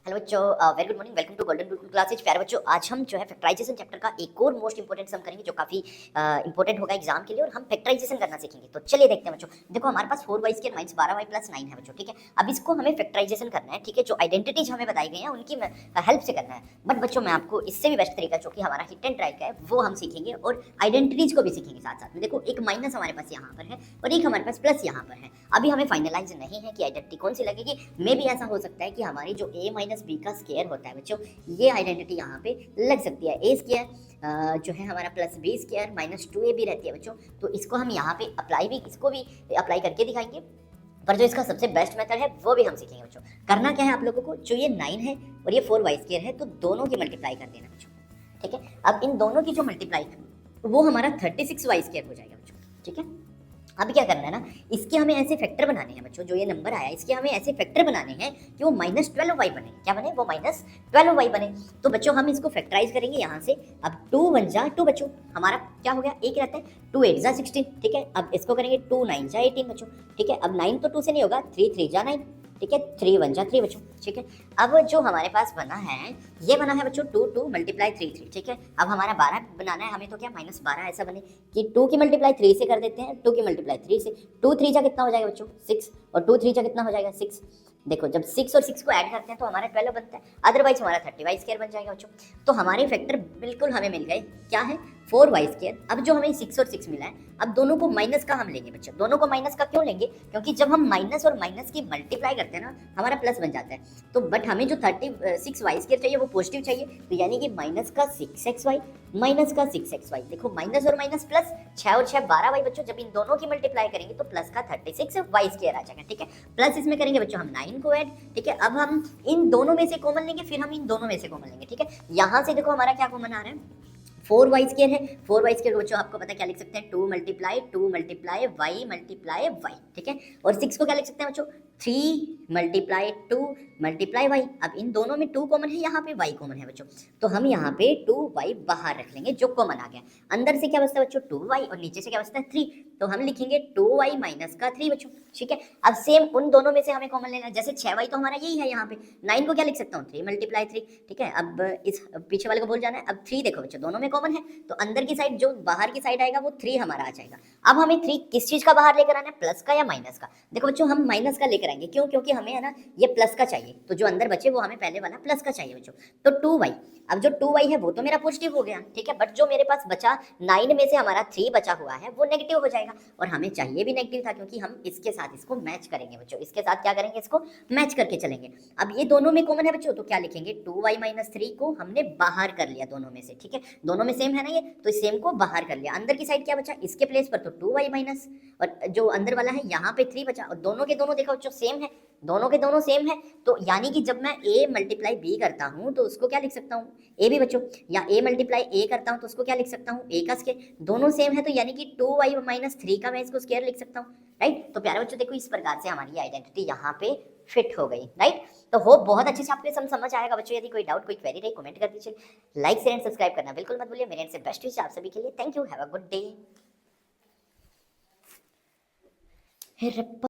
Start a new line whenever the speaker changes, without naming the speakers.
Hello बच्चों, very good morning. Welcome to golden बिल्कुल classes. प्यारे बच्चों, आज हम जो है फैक्टराइजेशन चैप्टर का एक और मोस्ट इंपॉर्टेंट सम करेंगे जो काफी इंपॉर्टेंट होगा एग्जाम के लिए, और हम फैक्टराइजेशन करना सीखेंगे। तो चलिए देखते हैं बच्चों। देखो हमारे पास 4y square minus 12y plus 9 है बच्चों, ठीक है। अब इसको हमें फैक्टराइजेशन करना है, ठीक है। जो आइडेंटिटीज हमें बताई गई हैं उनकी हेल्प से करना है। बट बच्चों मैं आपको इससे भी बेस्ट तरीका जो कि हमारा हिट एंड ट्राई का है वो हम सीखेंगे, और आइडेंटिटीज को भी सीखेंगे साथ साथ में। देखो एक माइनस हमारे पास यहाँ पर है और एक हमारे पास प्लस यहाँ पर है। अभी हमें फाइनलाइज नहीं है कि आइडेंटिटी कौन सी लगेगी। मे भी ऐसा हो सकता है कि हमारी जो a माइनस बी का स्क्वायर होता है बच्चों, ये आइडेंटिटी यहाँ पे लग सकती है। ए स्क्वायर जो है हमारा plus B square minus 2a भी रहती है बच्चों। तो इसको हम यहाँ पे इसको भी अप्लाई करके दिखाएंगे। पर जो इसका सबसे बेस्ट मेथड है वो भी हम सीखेंगे बच्चों। करना क्या है आप लोगों को, जो ये 9 है और ये 4y स्क्वायर है, तो दोनों की मल्टीप्लाई कर देना बच्चों, ठीक है। अब इन दोनों की जो मल्टीप्लाई वो हमारा 36y स्क्वायर हो जाएगा बच्चों, ठीक है। अब क्या करना है ना, इसके हमें ऐसे फैक्टर बनाने हैं बच्चों। जो ये नंबर आया इसके हमें ऐसे फैक्टर बनाने हैं कि वो -12y बने। क्या बने? वो -12y बने। तो बच्चों हम इसको फैक्टराइज करेंगे यहाँ से। अब 2 1 जा 2 बच्चों, हमारा क्या हो गया, एक रहता है। 2 8 जा 16, ठीक है। अब इसको करेंगे 2 9 जा 18 बच्चों, ठीक है। अब 9 तो 2 से नहीं होगा, 3 3 जा 9, ठीक है। 3 1 जा 3 बच्चों, ठीक है। अब जो हमारे पास बना है, ये बना है बच्चों 2 2 मल्टीप्लाई 3 3, ठीक है। अब हमारा 12 बनाना है हमें, तो क्या -12 ऐसा बने कि 2 की मल्टीप्लाई 3 से कर देते हैं, 2 की मल्टीप्लाई 3 से। 2 3 जा कितना हो जाएगा बच्चों, 6, और 2 3 जा कितना हो जाएगा, 6। देखो जब 6 और 6 को ऐड करते हैं तो हमारा 12 बनता है, अदरवाइज हमारा 30y स्क्वायर बन जाएगा बच्चों। तो हमारे फैक्टर बिल्कुल हमें मिल गए, क्या है, 4y स्क्वायर। अब जो हमें 6 और 6 मिला है, अब दोनों को माइनस का हम लेंगे बच्चों। दोनों को माइनस का क्यों लेंगे, क्योंकि जब हम माइनस और माइनस की मल्टीप्लाई करते हैं ना, हमारा प्लस बन जाता है। तो बट हमें जो 36y स्क्वायर चाहिए वो पॉजिटिव चाहिए, तो यानी कि माइनस का 6xy माइनस का 6xy। देखो माइनस और माइनस प्लस, 6 और 6 12y बच्चों। जब इन दोनों की मल्टीप्लाई करेंगे तो प्लस का 36y स्क्वायर आ जाएगा, ठीक है। प्लस इसमें करेंगे बच्चों हम 9 को ऐड, ठीक है। अब हम इन दोनों में से कॉमन लेंगे, फिर हम इन दोनों में से कॉमन लेंगे, ठीक है। यहाँ से देखो हमारा क्या कॉमन आ रहा है, 4y स्क्वायर है। 4y स्क्वायर बच्चों आपको पता है क्या लिख सकते हैं, 2 मल्टीप्लाई y मल्टीप्लाई y, ठीक है। और 6 को क्या लिख सकते हैं बच्चों, 3 मल्टीप्लाई 2 मल्टीप्लाई y। अब इन दोनों में 2 कॉमन है, यहाँ पे y कॉमन है बच्चों, तो हम यहाँ पे 2y बाहर रख लेंगे जो कॉमन आ गया। अंदर से क्या बचता है बच्चों, 2y, और नीचे से क्या बचता है, 3। तो हम लिखेंगे 2y माइनस का 3 बच्चों, ठीक है। अब सेम उन दोनों में से हमें कॉमन लेना है। जैसे 6y तो हमारा यही है यहाँ पे, 9 को क्या लिख सकता हूँ, 3 मल्टीप्लाई 3, ठीक है। अब इस पीछे वाले को भूल जाना है। अब 3 देखो बच्चों दोनों में कॉमन है, तो अंदर की साइड जो बाहर की साइड आएगा वो 3 हमारा आ जाएगा। अब हमें 3 किस चीज का बाहर लेकर आना है, प्लस का या माइनस का। देखो बच्चों हम माइनस का लेकर आएंगे, क्यों, क्योंकि हमें है ना ये प्लस का चाहिए, तो जो अंदर बचे वो हमें पहले वाला प्लस का चाहिए बच्चों। तो 2y, अब जो 2y है वो तो मेरा पॉजिटिव हो गया, ठीक है। बट जो मेरे पास बचा 9 में से हमारा 3 बचा हुआ है वो नेगेटिव हो जाएगा, और हमें चाहिए भी नेगेटिव था, क्योंकि हम इसके साथ इसको मैच करेंगे बच्चों। इसके साथ क्या करेंगे, इसको मैच करके चलेंगे। अब ये दोनों में कॉमन है बच्चों, तो क्या लिखेंगे, 2y माइनस 3 को हमने बाहर कर लिया दोनों में से, ठीक है। दोनों में सेम है ना ये, तो सेम को बाहर कर लिया। अंदर की साइड क्या बचा, इसके प्लेस पर तो 2y माइनस, और जो अंदर वाला है यहाँ पे 3 बचा, और दोनों के दोनों देखो बच्चों सेम है, दोनों के दोनों सेम है। तो यानी कि जब मैं a मल्टीप्लाई b करता हूँ तो उसको क्या लिख सकता हूँ, a भी बच्चों, या a मल्टीप्लाई a करता हूँ तो उसको क्या लिख सकता हूँ, a का स्क्वायर। दोनों सेम है, तो यानी कि 2y माइनस 3 का मैं इसको स्क्वायर लिख सकता हूँ, राइट। तो प्यारे बच्चों देखो इस प्रकार से हमारी आइडेंटिटी यहाँ पे फिट हो गई, राइट। तो होप बहुत अच्छे से आपको समझ आएगा बच्चों। यदि कोई डाउट कोई क्वेरी रही कमेंट कर दीजिए, लाइक शेयर एंड सब्सक्राइब करना बिल्कुल मत भूलिए। मेरे एंड से बेस्ट विश आप सभी के लिए। Thank you, have a good day.